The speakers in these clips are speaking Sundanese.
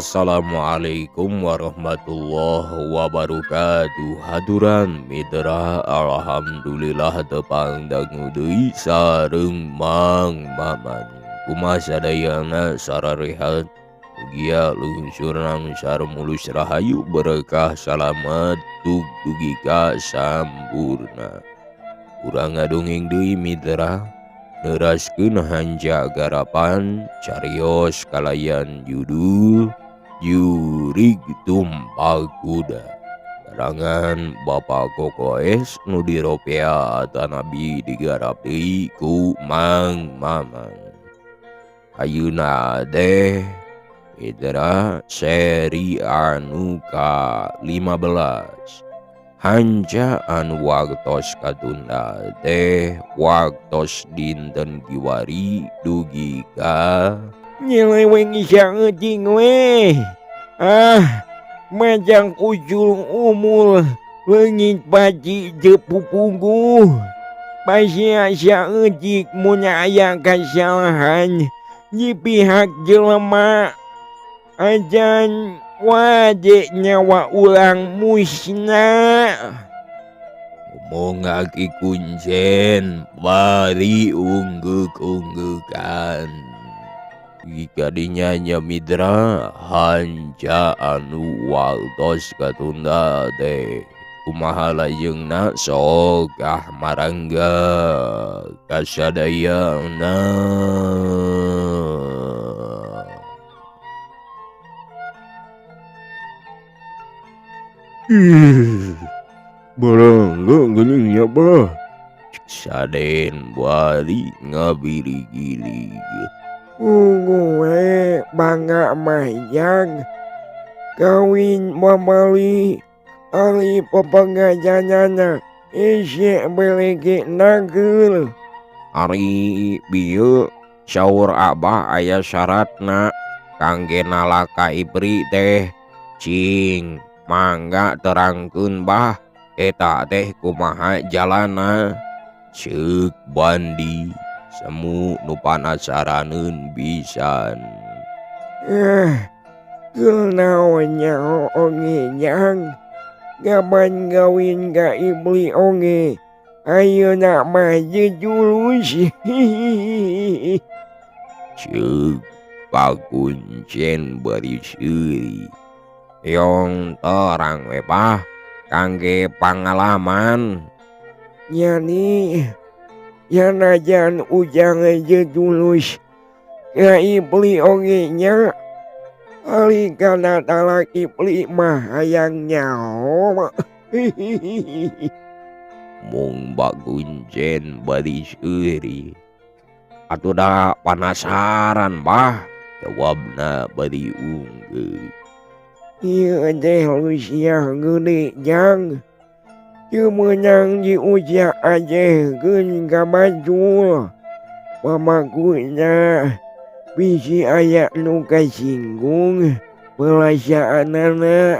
Assalamualaikum warahmatullahi wabarakatuh. Haturan mitra alhamdulillah tepang deui sareng Mang Maman. Kumaha sadayana sararehat mugia lungsurna sareng rahayu berkah salamet tug dugi ka sampurna. Urang ngadongeng deui mitra neraskeun hanja garapan carios kalayan judul Jurig Tumpak Kuda karangan Bapak Kokoes nu diropea tanabi digarap deui ku Mang Maman. Ayeuna teh mitra seri anu ka-15 hanja anu waktos katunda teh waktos dinten Kiwari dugi ka Nyeleweng isya ngeuting we. Majang ujul umul leungit baji jeu pupunggu. Pasya asa ngeutik mun aya kasalahan di pihak jelema. Ajan wade nyawa ulang musnah. ngomong aki kuncen bari ungguk-unggukan jika dinyanya mitra hanja anu waltos katunda teh kumaha lajeungna sok marangga kasadayana. Barangga geuning nya bah. Saden bari ngabiri-giri. Gue bangga mayang kawin mamali ali pepengajanana isye belege nagel. Ari bieu saur abah aya syaratna kangge nalaka ipri teh cing mangga terangkeun bah eta teh kumaha jalana. Ceuk Bandi semu nu panasaraneun pisan. Geul naon nya onge nyang gaban gawin ka ibli onge ayeuna mah jejulus. Ceuk pakuncen bari seuri. Yong terang we bah kangge pangalaman. Yani yanajan ujang jejulus ka ibli onge nya ali kana talak ibli mah hayang nyaho. Mung bakuncen bari seuri. Atuh da panasaran bah jawabna bari unggul. Ieu teh lusiah gede jang teu meunang diuja ajegeun ka bajul pamakunya bisi aya nu kasinggung pelajaanana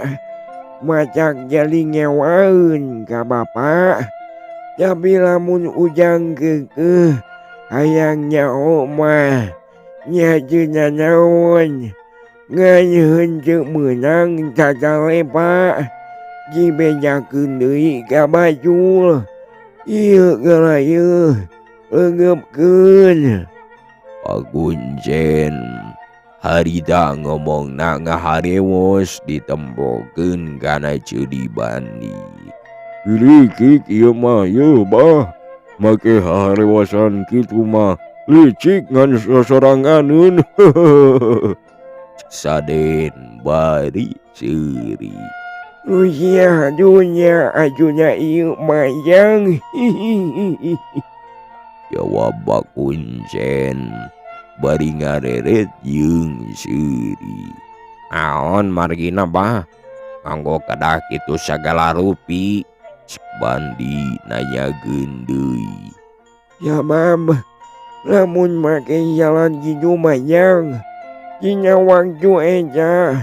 macak jadi ngewaeun ka bapa. Tapi lamun ujang keukeuh hayang nyaho mah nya teu nanaon nganyeuheun teu meunang cacale pak dibejakeun deui ka bajul. Ieu galayu leungepkeun. Pakuncen harita ngomongna ngaharewos ditembokeun kana ceudi Bandi. Licik ieu mah yeuh bah make harewasan kitu mah licik ngan sosoranganeun. Saden bari seuri. Lusiah dunya ajunya ieu mayang. Jawab Pakuncen bari ngareret jeung seuri. Naon margina bah nganggo kedah kitu sagala rupi. Cek Bandi nanyakeun deui. Ya mam, lamun make jalan kitu mayang dina waktu eja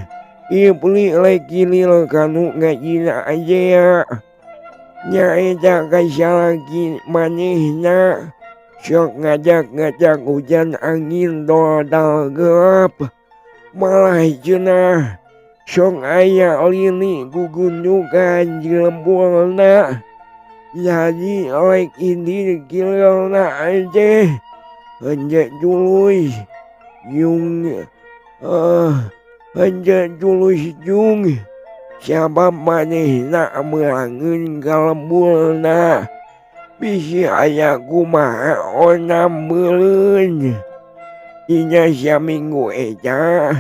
ibli lagi lil kanu ngajina aja ya. Nya eja kaisa lagi manehna sok ngajak-ngajak hujan angin dodal gelap malah cenah sok aya lini gugundukan di lembulna. Jadi oleh ini kilona aja hendak jului yung hendak jului yung siapa maneh nak melangun kalembulna bisi aya kumaha onam meuleun inya saminggu eja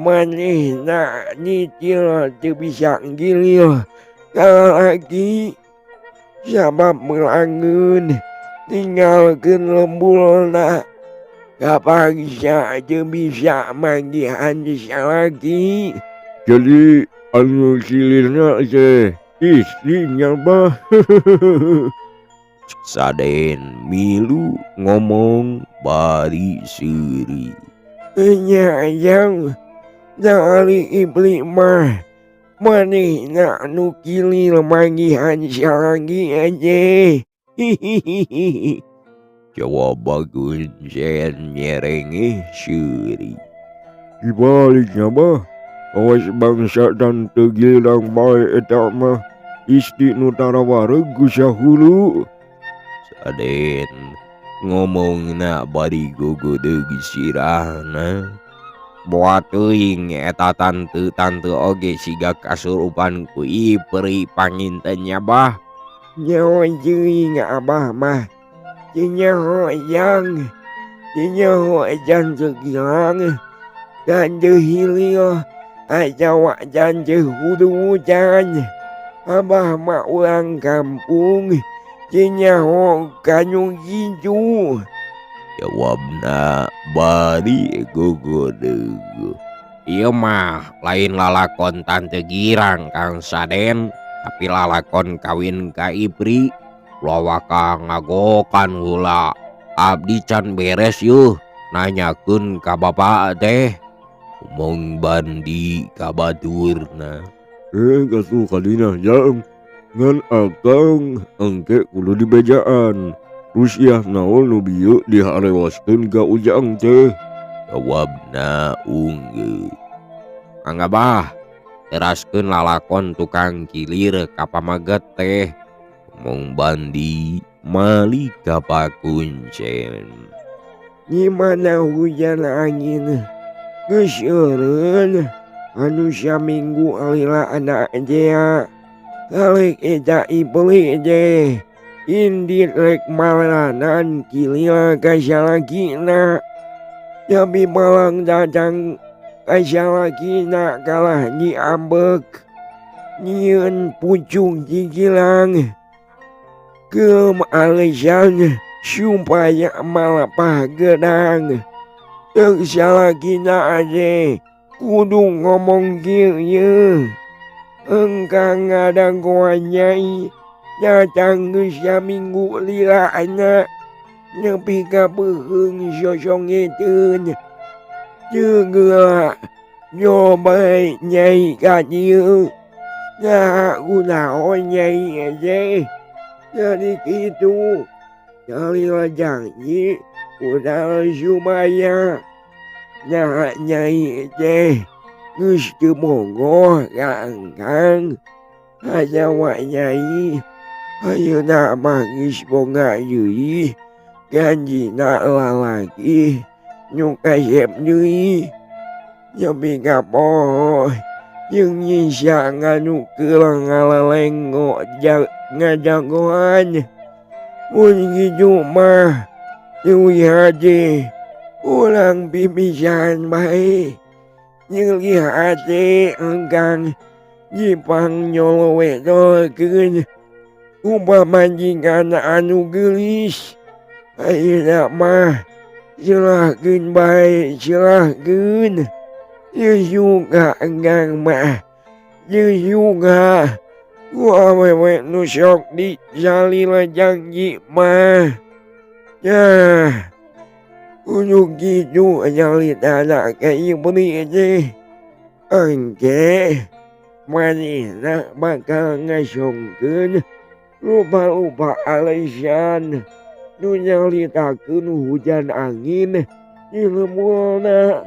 maneh nak nyicil teu bisa gilil kalaki sabab melangun tinggalkeun lembulna kapangsa teu bisa manggihan salaki. Jadi anu silirna teh istrinya bah. Saden milu ngomong bari seuri. Nya yang dari iblis mah manehna anu kilil manggihan salaki aja. Hihihihi. Jawab Kuncen nyerengeh seuri. Dibaliknya bah, awas bangsa dan tegilang bae eta mah istri nu tarawara gusahulu. Saden ngomongna bari gogodeg sirahna. Boa teuing eta tante oge siga kasurupan ku iperi pangintennya bah. Nyawa jeuing abah mah nyawa yang segilang dan jehilio aja wajan jehudu hujan abah mah ulang kampung nyawa kanyung hijau. Jawabna bari gogodeg. Ieu mah lain lalakon tante girang Kang Saden, tapi lalakon kawin ka Ipri. Lawaka ngagokan heula. Abdi can beres yuh nanyakeun ka bapak teh. Umong Bandi ka baturna. Kasuh kadina jang ngan akang engke kudu dibejaan. Rusiah naon nu bieu diharewaskeun ka ujang teh. Jawabna unggeuh. Kang Abah, teraskeun lalakon tukang kilir ka pamaget teh. Umong Bandi mali ka Kuncen. Gimana hujan angin geus eureun anu saminggu alila anak aja kalek eta ibeli je indit rek malanan kilila ka salakina tapi malang datang ka salakina kalah diambek nyieun pucung cikilang keum alasan supaya malapah gedang teu salakina aja kudu ngomong kieu engkang ngadanggoan nyai datang geus saminggu lilana nepi ka beuheung sosongeteun teu geula nyoba nyai ka dieu nah kunaon nyai aja jadi kitu kalila janji udah supaya nah nyai teh geus teu monggo ka engkang aja wa nyai ayeuna mah geus boga deui janjina lalaki nu kasep deui tapi kapoho jeung nyisa nganu keulang ngalalengo ngajagoan mun kitu mah deui hade ulang pipisan bae jeung lihat engkang jipang nyolowedokeun umpamanyingan anu geulis ayeuna mah silahkeun bae silahkeun ieu juga engkang mah ieu juga ku awewe nu sok disalila janji mah yah kudu kitu nyalitana ka ibli teh engke manehna bakal ngasongkeun rupa-rupa alasan nu nyalitakeun hujan angin di lembulna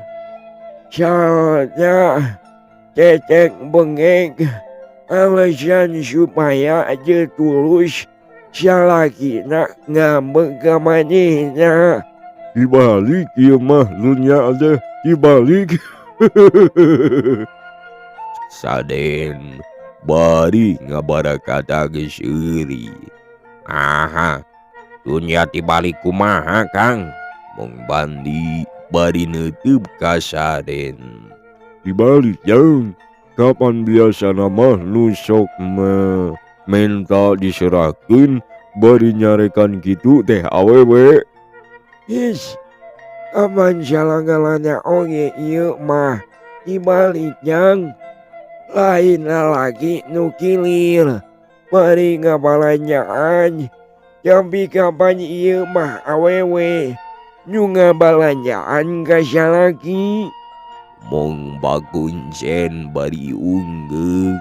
Soalnya cecek bengek alasan supaya aja tulus salakina ngambek ka manehna. Dibalik ieu mah lunya teh dibalik. Saden bari ngabarakata geus euri. Aha, dunya tibalik kumaha Kang? Mung Bandi bari neuteub ka Saden. Dibalik jang, kapan biasana mah nu sok minta diserahkeun bari nyarekan kitu teh awewe. Is, kapan salangalana oge ieu mah dibalik jang. Lain lalaki nu kilir bari ngabalanjaan. Tapi kapan ieu mah awewe nu ngabalanjaan ka salaki. Mung Bakuncen bari unggeuh.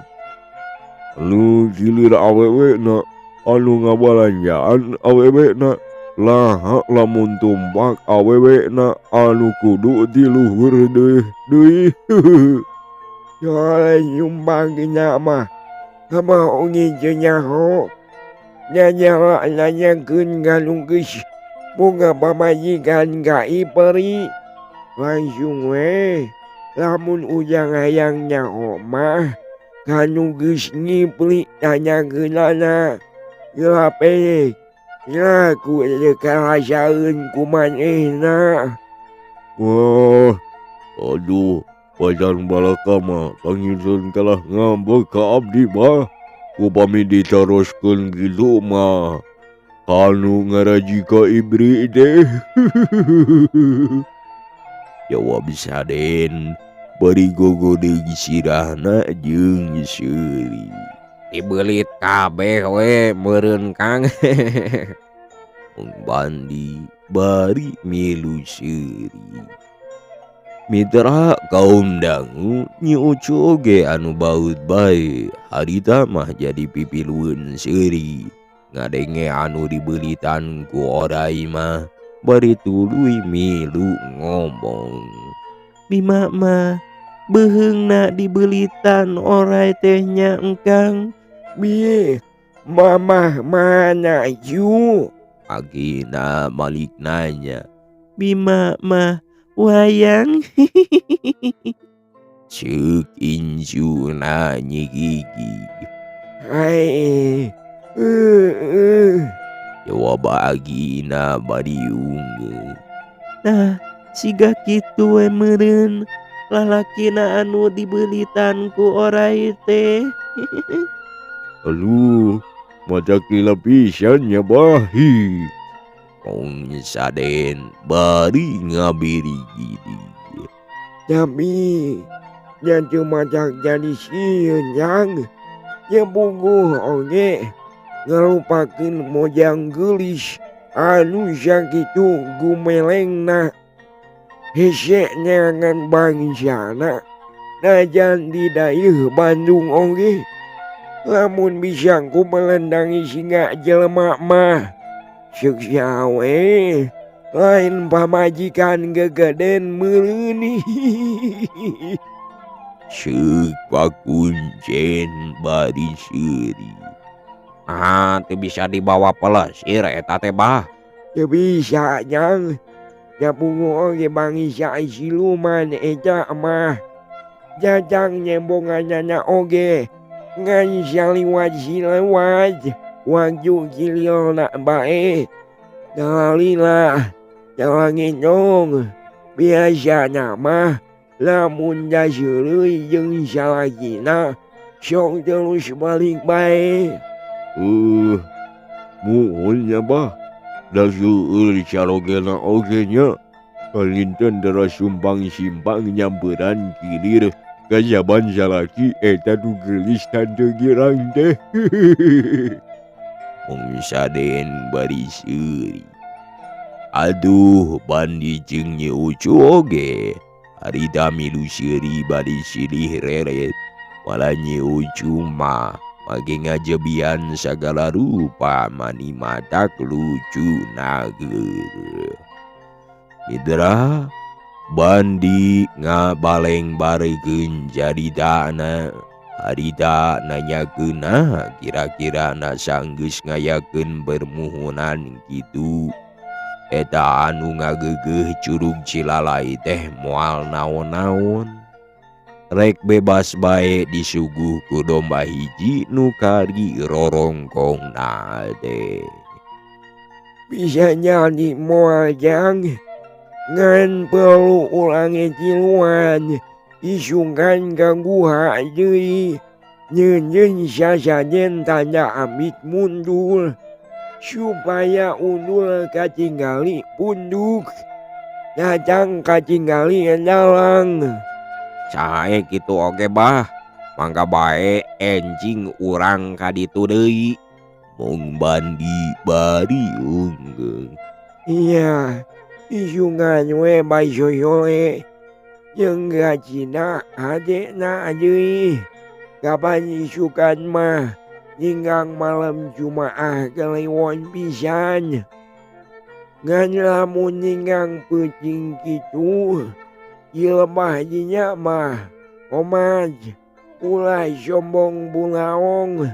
Anu kilir awewe na anu ngabalanjaan awewe na lah lamun tumpak awewe na anu kudu di luhur deui. Soalnya nyumbang dina mah sama ongi jenyaho nyanyala nanyakeun galung geus bunga pamajikan ka iperi langsung we lamun ujang hayang nyaho mah kanu geus ngipli nanyakeunana gelape laku karasaeun ku manehna. Wah, aduh, pajan balaka mah panginten kalah ngambek ka abdi mah. Upami diteruskeun kitu mah kanu ngaraji ka ibri teh. Jawab Saden bari gogodeg sirahna jeung seuri. Dibeulit kabeh we meureun Kang. Mung Bandi bari milu seuri. Mitra kaum dangu Nyi Ucu oge anu baut bae harita mah jadi pipilueun seuri. Ngadenge anu dibeulitan ku orai mah bari tuluy milu ngomong. Bima mah beheungna dibeulitan orai teh nya engkang. Bieu mamah mana ju? Agina Malik nanya. Bima mah wayang. Ceuk injuna Nyi Gigi. Hai, Jawab Agina bari unggeuh. Nah, siga kitu we meureun lalakina anu dibeulitan ku orai teh. Aluh, maca kila pisan nya bahi. Mung Saden bari ngabiri-giri. tapi nya cuma tak jadi sieun yang nya buguh oge ngalupakeun mojang geulis anu sakitu gumelengna. Hese nyangan bangsana najan di daerah Bandung oge. Lamun bisa ku melendangi singa jelema mah suksa we lain pamajikan gegeden meureun. Ceuk Pakuncen bari seuri. Ah, teu bisa dibawa pelesir eta teh bah. Teu bisa jang. Japungu oge bangisa siluman eta mah. Jajang nyembonganana oge ngan saliwat silewat waju giliona bae. Dalila jalangin dong biasana mah lamun da seuleuy jeung salagina sok terus balik bae. Muhun nya bah. Da seueur calogena oge nya. Kalinten dara sumpang simpang nyamperan kilir kajaban salaki eta nu geulis tante girang teh. Mung Saden bari seuri. Aduh, Bandi jeung Nyi Ucu oge harita milu seuri bari silih reret. Malah Nyi Ucu mah mage ngajebian sagala rupa mani matak lucu nager. Mitra Bandi ngabaleng baregeun jaritana. Harita nanyakeun kira-kira sanggeus ngayakeun bermuhunan kitu. Eta anu ngageugeuh Curug Cilalay teh moal naon-naon. Rek bebas bae disuguh ku domba hiji nu kari rorongkongna teh. Bisa jadi moal jang ngan perlu ulangi tiluan isukan ka guha deui nyeun sasajen tanda amit mundur supaya undul katinggali punduk datang katinggali dalang. Sae kitu oge bah, mangga bae enjing urang ka ditu deui. Mung Bandi bari unggul. Iya, isungan we baisoyole jeung gacina adekna deui. Kapan isukan mah ninggang malam Jumaah kelewon pisan. Ngan lamun ninggang peuting kitu ilebah dinya mah omaj ulah sombong bunaong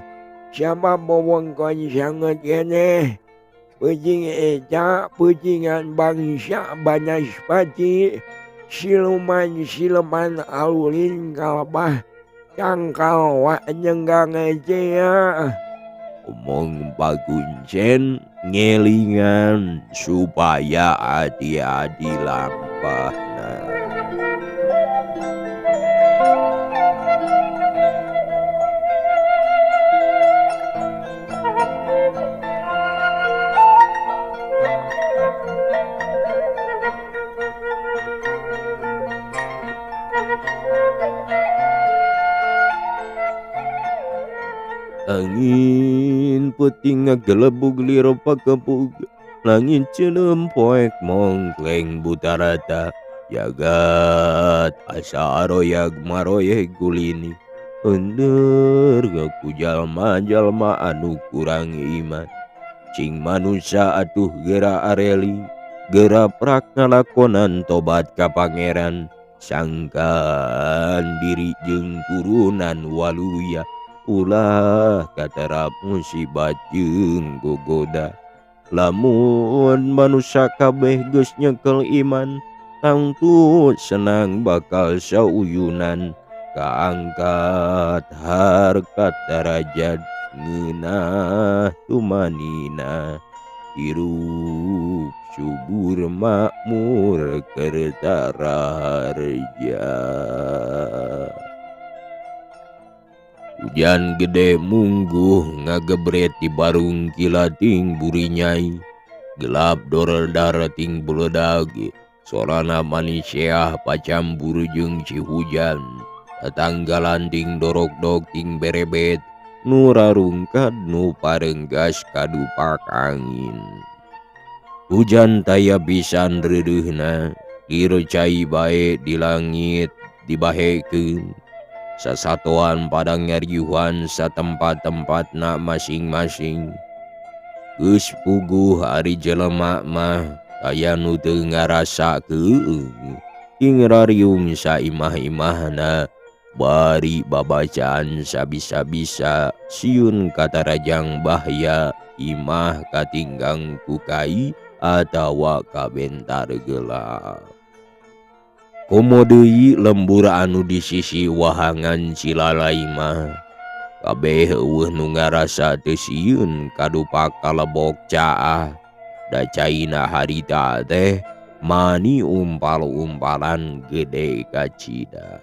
siapa bowongkon sangat keneh. Peuting eta peutingan bangsa Banaspati siluman alulin kalebah tangkal wa nyenggang ejea. Omong Pakuncen ngelingan supaya adi-adi lampahna. Angin peuting ngagelebug liro pakepug. Langit ceuneum poek mongkleng butarata. Jagat asa aroyag maroyeg gulini. Heunder ku jalma-jalma anu kurang iman. Cing manusia atuh geura areli. Geura prak ngalakonan tobat ka Pangeran. Sangkan diri jeung turunan waluya. Ulah katarap musibat jeung gogoda. Lamun manusia kabeh geus nyekel iman, tangtu senang bakal sauyunan. Kaangkat harkat darajat ngeunah tumanina. Hirup subur makmur keur taraharja. Hujan gede mungguh ngagebret di barung kilating burinyai. Gelap doredar ting buledag. Sorana manusia pacambur jeung si hujan. Tatanggalan ting dorok-dok ting berebet. Nu rarungkad nu parenggas kadupak angin. Hujan taya pisan reudeuhna. Lir cai bae di langit dibahekeun. Sasatuan padang nyariuhan satempat-tempatna masing-masing. Geus puguh ari jelema mah aya nu teu ngarasakeun. Ing rariung saimah-imahna bari babacaan sabisa-bisa siun kata rajang bahya imah katinggang kukai atawa kabentar gelap. Komo deui lembur anu di sisi wahangan Cilalay mah kabeh eueuh nu ngarasa teu sieun kadupak kalebok caah. Da caina harita teh mani umpal-umpalan gede kacida.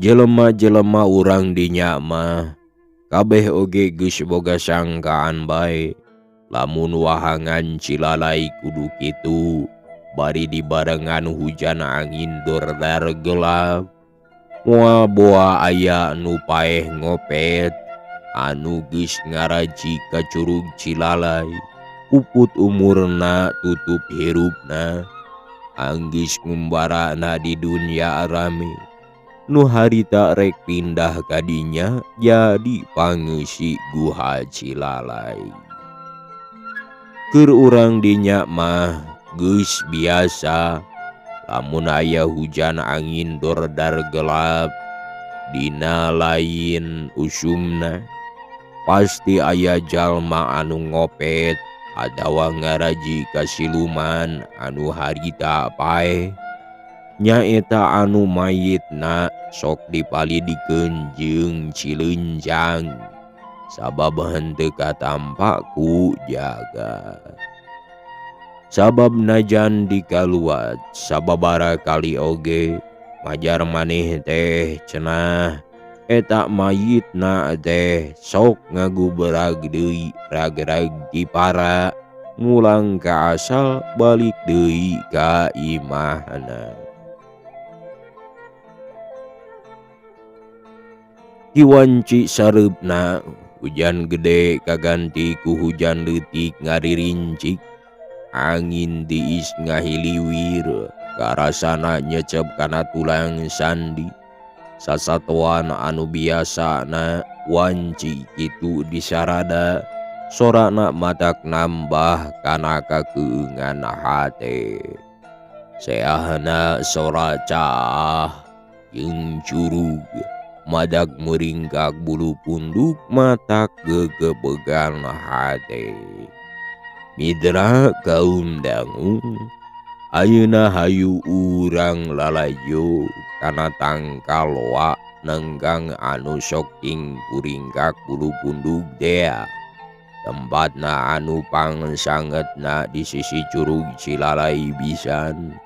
Jelema-jelema urang dinya mah kabeh oge geus boga sangkaan bae lamun wahangan Cilalay kudu kitu. Bari dibarengan hujan angin dordar gelap. Moal boa aya nu paeh ngopet anu geus ngaraji ka Curug Cilalay. Puput umurna tutup hirupna. Anggeus ngumbarana di dunia rame. Nu harita rek pindah kadinya jadi pangeusi guha Cilalay. Keur urang dinya mah geus biasa lamun aya hujan angin dordar gelap dina lain usumna pasti aya jalma anu ngopet atawa ngaraji kasiluman anu harita pae nyaeta anu mayitna sok dipalidikeun jeung cileunjang sabab henteu katampa ku jaga. Sabab najan dikaluat sababara kali oge majar maneh teh cenah eta mayitna teh sok ngaguberag deui rag-rag ti para ngulang ka asal balik deui ka imahna. Kiwanci sareupna hujan gede kaganti ku hujan leutik ngaririncik angin diis ngahiliwir karasana nyecep kana tulang sandi sasatuan anu biasana wanci kitu disarada sorana matak nambah kana kakeuengan hate seahna sora caah jeung curug madak meringkak bulu punduk matak gegebegan hate. Mitra kaum dangu ayeuna hayu urang lalajo kana tangkal wa nenggang anu soking puringkak bulu punduk dea tempatna anu pangsangetna di sisi curug Cilalai Bisan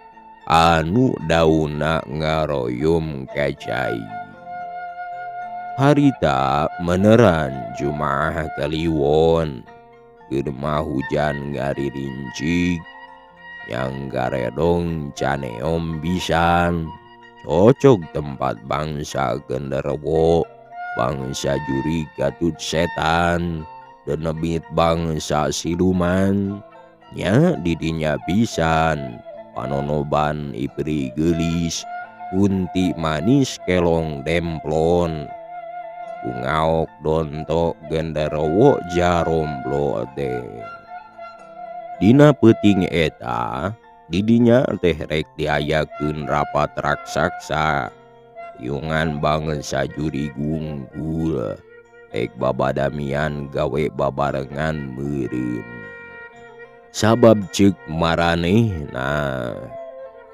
anu daunna ngaroyom kacai. Harita meneran Jumaah Kliwon germa hujan ngaririncik yang garedong caneom bisan cocok tempat bangsa genderwo bangsa juri gatut setan dan nebit bangsa siluman nya didinya pisan panonoban ipri gelis kunti manis kelong demplon bungaok dontok genderowo jaromblo teh dina peuting eta didinya teh rek diayakeun rapat raksasa yungan bangsa juri gunggul rek babadamian gawe babarengan meureun sabab ceuk maranehna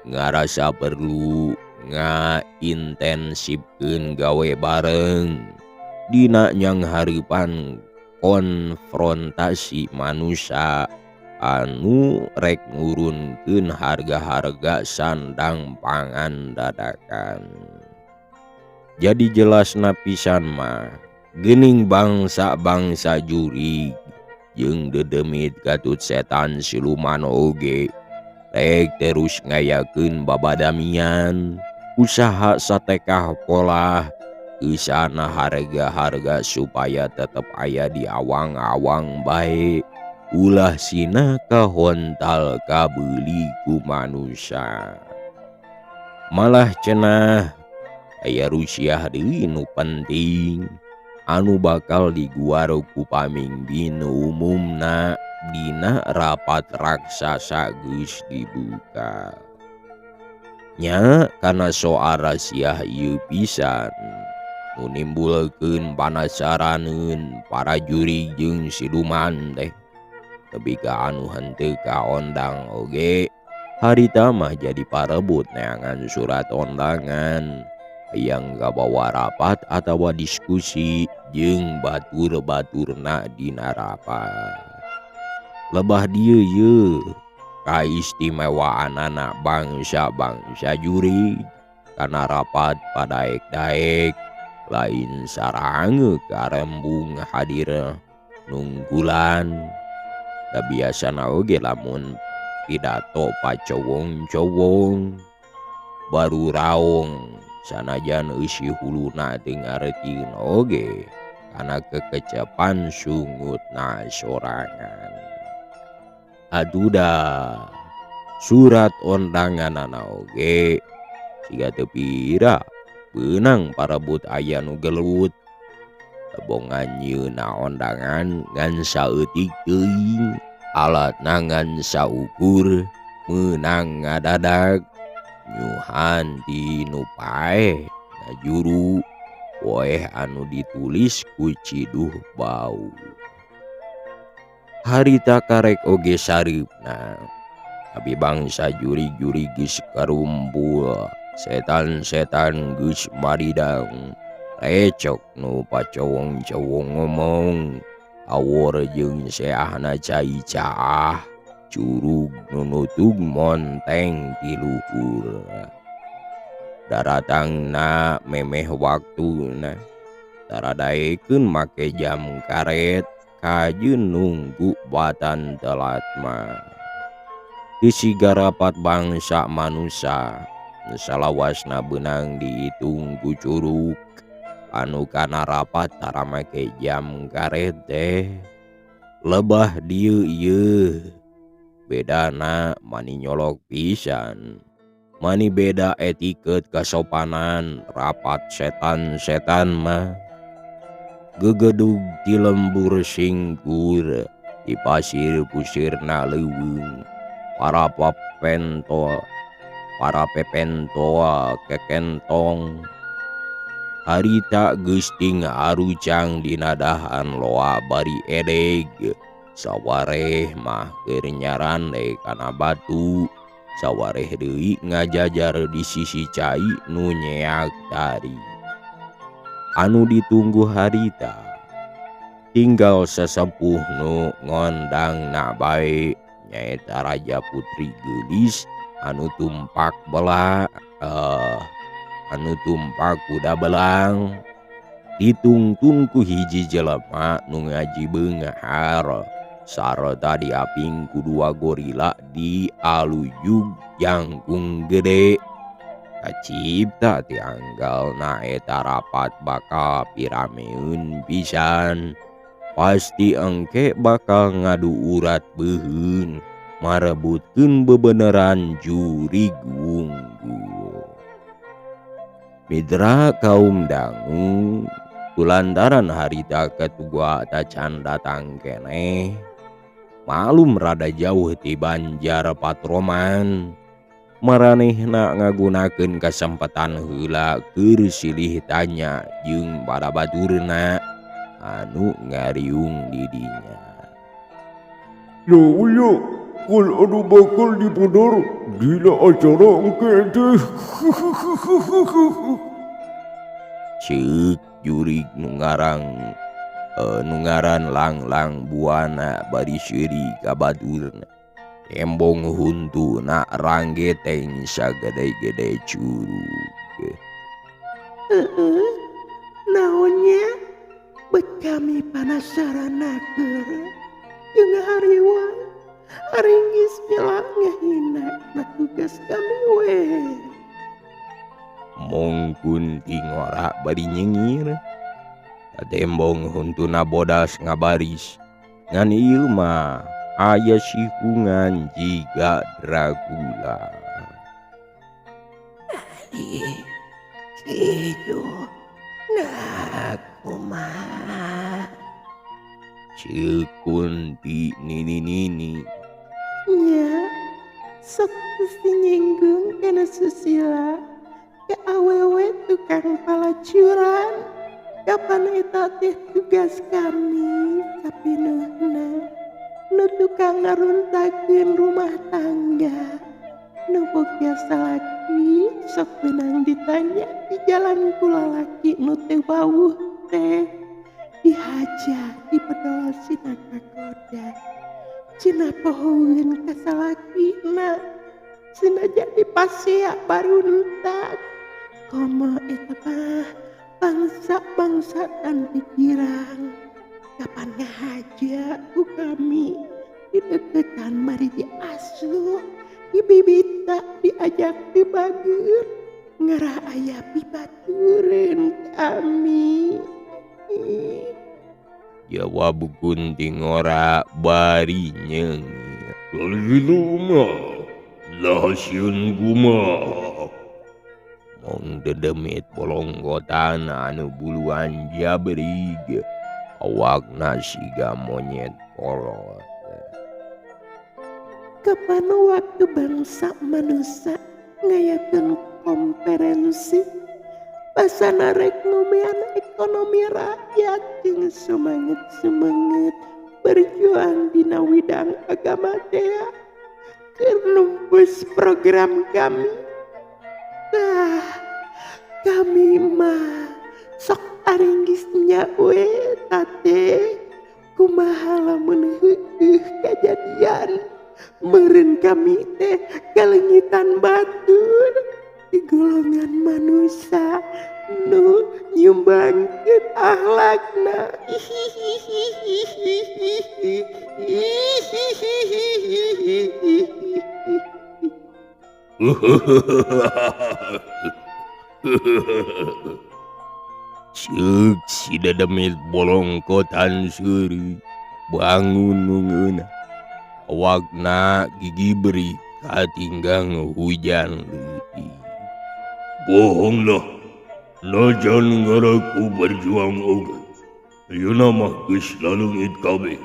ngarasa perlu ngaintensifkeun gawe bareng dina nyang haripan konfrontasi manusia anu rek ngurunkeun harga-harga sandang pangan dadakan. Jadi jelasna pisan mah geuning bangsa-bangsa jurig jeung dedemit gatut setan siluman oge rek terus ngayakeun babadamian usaha satekah pola keusana harga-harga supaya tetep aya di awang-awang bae ulah sina kahontal kabeuli ku manusia malah cenah aya rusiah deui nu penting anu bakal diguar ku pamimpin umumna dina rapat raksasa geus dibuka nya kana soal rasiah ieu pisan nu nimbulkeun panasaraneun para juri jeung siluman teh tebi ka anu henteu kaondang oge harita mah jadi parebut neangan surat ondangan yang gabawa rapat atawa diskusi jeung batur-baturna dina rapat lebah dieu ye kaistimewaanana bangsa-bangsa juri kana rapat padaek-daek lain sarange karembung hadir nunggulan da biasana oge lamun pidato pacowong-cowong baru raong sanajan eusi huluna teu ngareutiin oge kana kekecepan sungutna sorangan aduda surat ondanganana oge siga teu pira beunang parebut aya nu gelut tebongan nyieuna ondangan ngan saeutik teuing alatna ngan saukur meunang ngadadag nyuhan di nupae juru poe anu ditulis ku Ciduh Bau. Harita karek oge saripna, tapi bangsa juri-juri geus karumpul, setan-setan geus maridang, lecok nu pacowong-cowong ngomong, awor jeung seahna cai caah, curug nu nutug monteng ti luhur. Daratangna memeh waktuna, taradaekeun make jam karet, kajeun nunggu batan telat mah. Di sigarapat bangsa manusia, salawasna beunang dihitung ku curug, anu kana rapat tara make jam karet teh. Lebah dieu ieu, bedana mani nyolok pisan, mani beda etiket kasopanan rapat setan-setan mah. Gegedug di lembur singkur, di pasir pusirna leuweung, para pepentoa kekentong. Harita geus ting arucang dina dahan loa bari edeg, sawareh mah keur nyarande kana batu, sawareh deui ngajajar di sisi cai nu nyeak tari. Anu ditunggu harita, tinggal sesepuh nu ngondangna bae, nyaeta Raja Putri Geulis anu tumpak kuda belang, ditungtun ku hiji jelema nu ngaji beunghar, sarta diaping ku dua gorila di aluyug jangkung gede. Kacipta ti anggalna eta rapat bakal pirameun pisan, pasti engke bakal ngadu urat beuheun marebutkeun bebeneran jurig wunggul. Mitra kaum dangu, kulantaran harita ketua tacan datang keneh, malum rada jauh ti Banjar Patroman, maranehna ngagunakeun kasempatan heula keur silih tanya jeung barabaturna anu ngariung di dinya. Ya, kul anu bakal dipudar dina acara engke teh. Ceuk jurig nu ngaran Langlang Buana bari seuri ka baturna. Embong huntu na ranggeteng sagede-gede curug. Naonnya bet kami panasaran naker jeung hariwang haringgis nyela ngahina na tugas kami we. Mungkun tingora bari nyengir, tembong huntuna bodas ngabaris, ngan ieu mah aya sikungan jiga Dracula. Kitu nah kumaha Ceuk Kunti nini-nini. nya sok nyinggung kana susila ke awewe tukang palacuran. Kapan eta teh tugas kami sapinuhna nu tukang ngaruntakeun rumah tangga, nu boga salaki sok beunang ditanya di jalan ku lalaki nu teu bauh teh, dihaja dipedol sina kagoda, cina pohoeun ka salakina, cina jadi pasea baruntak. Komo eta mah bangsa dan pikiran. Kapan ngahaja ku kami di deketan mari diasuh, dibibita diajak dibager, ngarah aya pibatureun kami. Jawab Kunting ora bari nyengir. Kalau mah lahasieun kumaha. Mong dedemit bolonggotan anu buluan jabrig, awakna siga monyet kolot. Kapan waktu bangsa manusia ngayakeun konferensi basana rek ngomean ekonomi rakyat jeung semangat berjuang dina widang agama teh keur numpes program kami. Tah kami mah sok aringgis nya we tate kumaha lamun heueuh kajadian meureun kami teh kalengitan batur di golongan manusia nu nyumbangkeun akhlakna. Ceuk si dademit bolongkotan seuri bangun nungeuna. Awakna gigi beri katinggang hujan leutik. Bohong lah. Najan ngaraku berjuang oge. Ayeuna mah geus lalungit kabeh.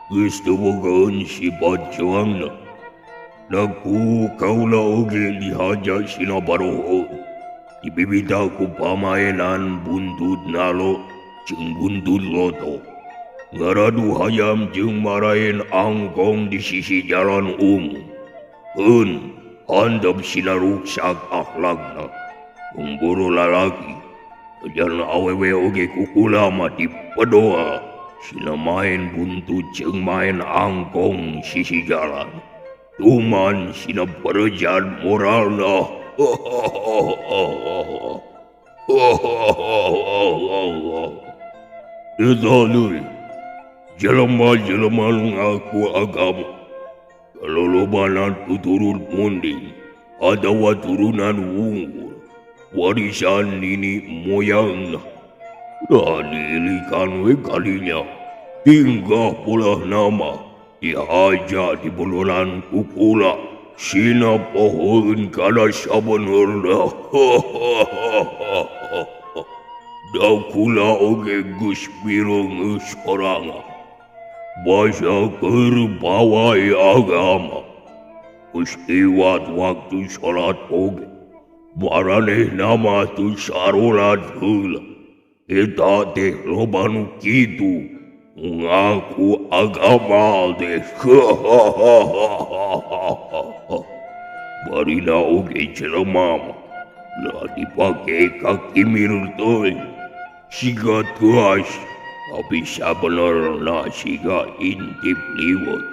Geus teu bogaeun sifat juangna. Daku kaula oge dihaja sina baroho. Dibibita ku pamaenan buntut nalo jeung buntut loto. Ngaradu hayam jeung maraen angkong di sisi jalan umum. Keun handap sina ruksak akhlakna. Umburu lalaki, jalan awewe oge kukula mati pedoa. Sina main buntut jeung main angkong sisi jalan. Tuman sina perejan moralna. Eta deui, jelema-jelema ngaku agama. Kalolobana tuturun munding, atawa turunan wunggul. Warisan nini moyangna. Dilikan we kalinya. Tinggal pula nama. Dihaja di buluran kukula. Sina pohon kana sabenerna. Dakula oge geus bireng soranga. Basa keur bawai agama. Istiwat waktu salat oge. Maraneh nama tu sarolat heula. Eta teh loba nu kitu ngaku agama teh. Barina oge jelema mah lah dipake kaki mirul teuing siga tuas tapi sabenerna siga intip liwet.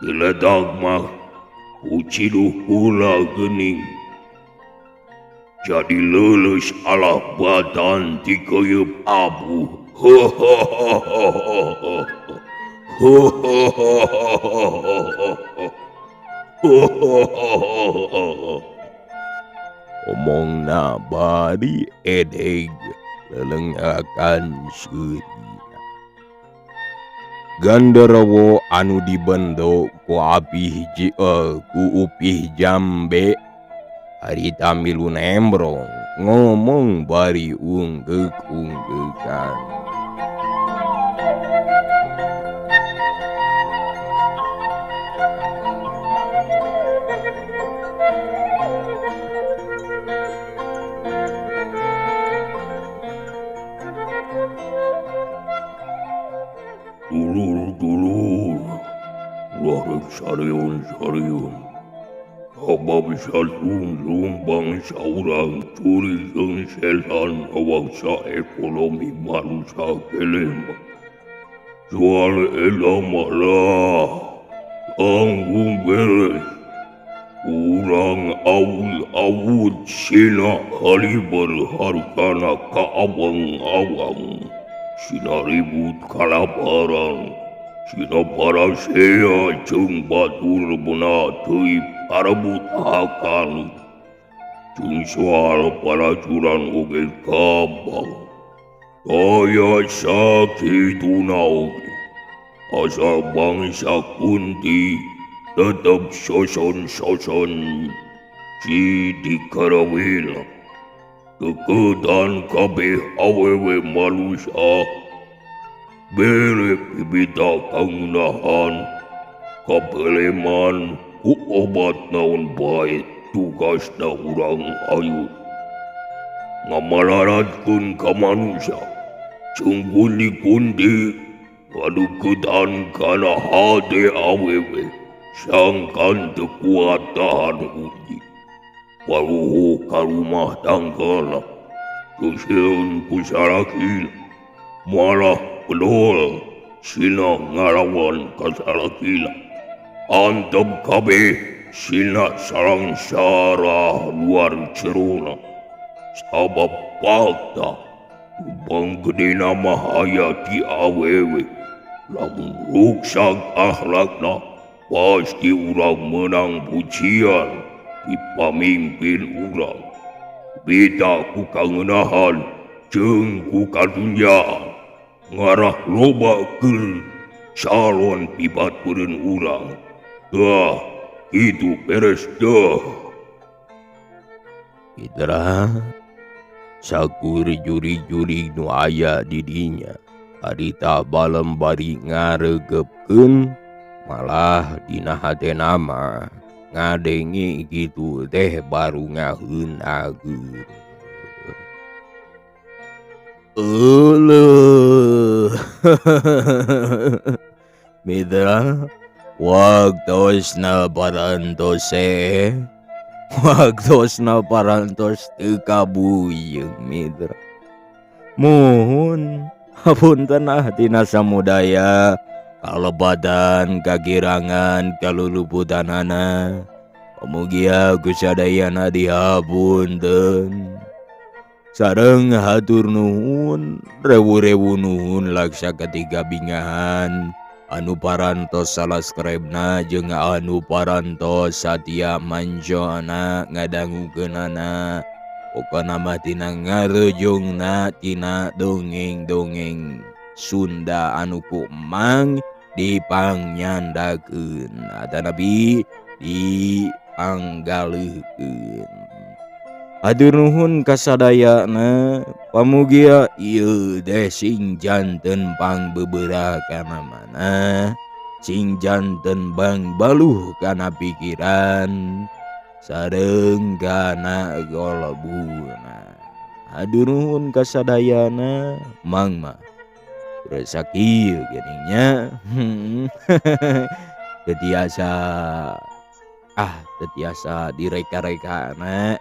Geledag mah uciduh hula geuning. Jadi lulus alah batan ti keuyeub abu. Omongna bari edeg lelengakan seurina. Gandarawo anu dibendo ku apih ku upih jambe harita milu nembrong ngomong bari unggek-unggekan. Dulur, larek sariun. Abab salung bangsa orang curi jeung selan awaksa ekonomi manusia kelema. Soal elama lah, tanggung beres. Urang awul sina haliber harkana ka abang-awang. Sina ribut kalaparan. Sina parasea jeung batur beuna teuing parebut akan. Jeung soal paracuran oge kabang. Daya sakituna oge. Asa bangsa Kunti tetep soson-soson si dikarawila. Kekedan kabeh awewe manusia. Bere bibita kangunahan, kapeleman ku obat naon baik, tugasna urang ayu ngamalaratkeun ka manusia jeung pundi-pundi ngadukedan kana hade awewe sangkan teu kuat tahan uji paruh ka rumah tanggalna tusieun ku salakina malah pedol sina ngarawan ka salakina antep kabeh sina sareng sarah luar cerona sabab fakta ubang gedena mah aya di awewe lamun ruksak akhlakna pasti urang menang pujian di pamimpin urang beda ku kangeunahan jeung ku kadunyaan ngarah loba keur calon pibatureun urang itu beres dah Mitra sakur juri-juri nu aya di dinya harita balem bari ngaregepkeun malah dina hatena mah ngadengi gitu teh baru ngaheun ageun Euleuh Mitra waktosna parantos waktosna parantos teu kabuyeng Mitra mohon hapunten tina samudaya kalebatan kagirangan kaluluputanana pamugia kusadayana dihapunten sareng hatur nuhun rewu-rewu nuhun laksa ketiga bingahan anu parantos subscribe-na jeung anu parantos satia manjona ngadangukeunana pokona mah tina ngarejongna tina dongeng-dongeng Sunda anu ku emang dipangyandakeun atanapi dipanggaleukeun hatur nuhun kasadayana pamugia ieu teh sing janten pangbebeurah kana mana sing janten bang baluh kana pikiran sareng kana golebuna hatur nuhun kasadayana mang mah rezeki geningnya tetiasa direka-rekana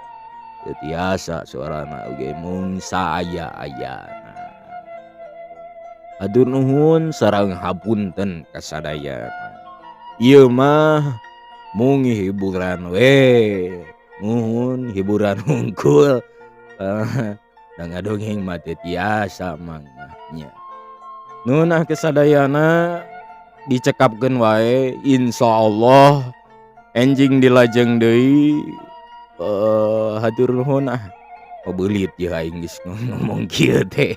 tetiasa suarana oge mung saaya-ayana hatur nuhun sareng hapunten kasadayana ieu mah mung hiburan we nuhun hiburan hungkul da ngadongeng mah tetiasa mang nya nuhun kasadayana dicekapkeun wae insyaallah enjing dilajeng deui hatur nuhun pabeulit ya aing geus ngomong kieu teh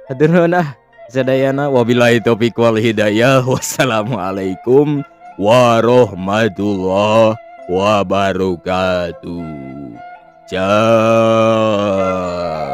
hatur nuhun sadayana wabillahi taufik wal hidayah wassalamualaikum warahmatullahi wabarakatuh. Ciao.